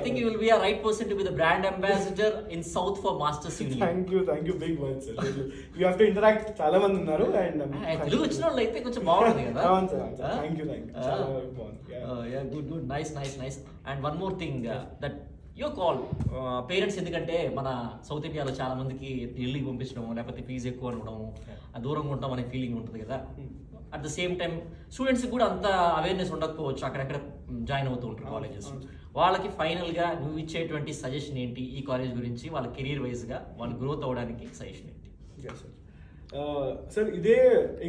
think you will be a right person to be the brand ambassador in South for Masters Union. Thank you big words sir. You have to interact, చాలా మంది ఉన్నారు. And Telugu వచ్చిన వాళ్ళు అయితే కొంచెం బాగుంటుంది కదా. అవును సార్, థ్యాంక్ యూ చాలా బాగుంది. Good nice. And one more thing that your call parents, ఎందుకంటే మన సౌత్ ఇండియాలో చాలా మందికి ఢిల్లీకి పంపించడం లేకపోతే ఫీజు ఎక్కువ అనడం, దూరంగా ఉంటాం అనే ఫీలింగ్ ఉంటుంది కదా. అట్ ద సేమ్ టైం స్టూడెంట్స్కి కూడా అంత అవేర్నెస్ ఉండకపోవచ్చు, అక్కడెక్కడ జాయిన్ అవుతూ ఉంటారు కాలేజెస్. వాళ్ళకి ఫైనల్గా నువ్వు ఇచ్చేటువంటి సజెషన్ ఏంటి ఈ కాలేజ్ గురించి, వాళ్ళ కెరీర్ వైజ్గా వాళ్ళు గ్రోత్ అవ్వడానికి సజెషన్ ఏంటి? సార్ ఇదే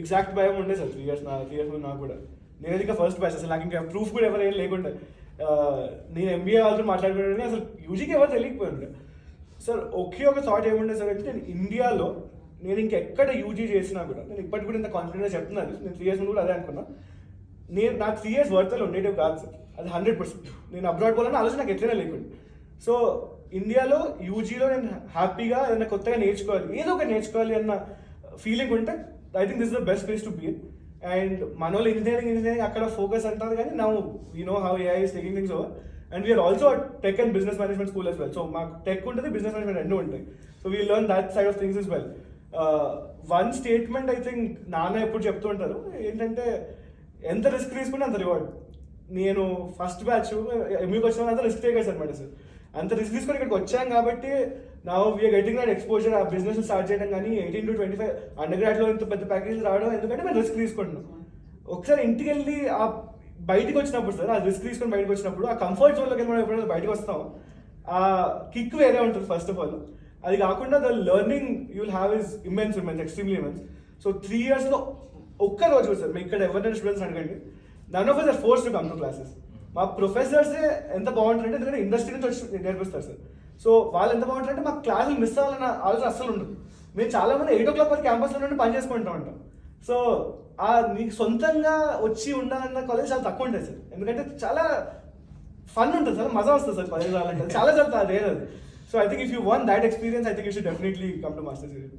ఎగ్జాక్ట్ భయం ఉండే సార్ 3 years నాకు కూడా. నేను ఇంకా ఫస్ట్ బ్యాచ్, అసలు నాకు ఇంకా ప్రూఫ్ కూడా ఎవరు ఏం లేకుండా నేను ఎంబీఏ వాళ్ళతో మాట్లాడుకునే అసలు యూజీకి ఎవరు తెలియకపోయింది సార్. ఒకే ఒక థాట్ ఏముండే సార్ అంటే, నేను ఇండియాలో నేను ఇంకెక్కడ యూజీ చేసినా కూడా, నేను ఇప్పటికి కూడా ఇంత కాన్ఫిడెంట్గా చెప్తున్నాను, నేను 3 years ముందు కూడా అదే అనుకున్నా, నేను నాకు 3 years వర్తలో ఉండేటివి కాదు సార్, అది 100%. నేను అబ్రాడ్ పోవాలని ఆలోచన నాకు ఎట్లయినా లేకుండా. సో ఇండియాలో యూజీలో నేను హ్యాపీగా ఏదైనా కొత్తగా నేర్చుకోవాలి, ఏదో ఒకటి నేర్చుకోవాలి అన్న ఫీలింగ్ ఉంటే I think this is the best place to be. And మన వాళ్ళు ఇంజనీరింగ్ అక్కడ ఫోకస్ అంటారు, కానీ now you know how AI is taking things over. And we're also tech and business management school as well. సో మాకు tech ఉంటుంది, business management రెండు ఉంటాయి. So we learn that side of things as well. One statement I think నాన్న ఎప్పుడు చెప్తూ ఉంటారు ఏంటంటే, ఎంత రిస్క్ తీసుకుంటే అంత రివార్డ్. నేను ఫస్ట్ బ్యాచ్ ఎంఈకి వచ్చిన అంత రిస్క్ టేకర్స్ అనమాట సార్. అంత రిస్క్ తీసుకొని ఇక్కడికి వచ్చాం కాబట్టి నా వీఆర్ గెటింగ్ దట్ ఎక్స్పోజర్. ఆ బిజినెస్ స్టార్ట్ చేయడం కానీ 18 to 25 అండర్ గ్రాడ్లో ఇంత పెద్ద ప్యాకేజ్ రావడం ఎందుకంటే మేము రిస్క్ తీసుకుంటున్నాం. ఒకసారి ఇంటికి వెళ్ళి ఆ బయటకు వచ్చినప్పుడు సార్, ఆ రిస్క్ తీసుకొని బయటకు వచ్చినప్పుడు, ఆ కంఫర్ట్ జోన్లోకి వెళ్ళి మనం ఎప్పుడైనా బయటకు వస్తాం, ఆ కిక్ వేరే ఉంటుంది ఫస్ట్ ఆఫ్ ఆల్. అది కాకుండా the learning you will have is immense, extremely immense. So 3 yearsలో ఒక్క రోజు సార్, మీకు ఇక్కడ ఎవరైనా స్టూడెంట్స్ అడగండి, none of us are forced to come to classes. మా ప్రొఫెసర్సే ఎంత బాగుంటారంటే, ఎందుకంటే ఇండస్ట్రీ నుంచి వచ్చి నేర్పిస్తారు సార్. సో వాళ్ళు ఎంత బాగుంటారంటే, మా క్లాసులు మిస్ అవ్వాలన్న ఆలోచన అస్సలు ఉండదు. మేము చాలా మంది 8 o'clock వరకు క్యాంపస్లో నుండి పని చేసుకుంటూ ఉంటాం. సో నీకు సొంతంగా వచ్చి ఉండాలన్న కాలేజ్ చాలా తక్కువ ఉంటుంది సార్, ఎందుకంటే చాలా ఫన్ ఉంటుంది సార్, మజా వస్తుంది సార్ కాలేజ్ రావాలంటే, చాలా రేర్ అది. So I think if you want that experience, I think you should definitely come to masters.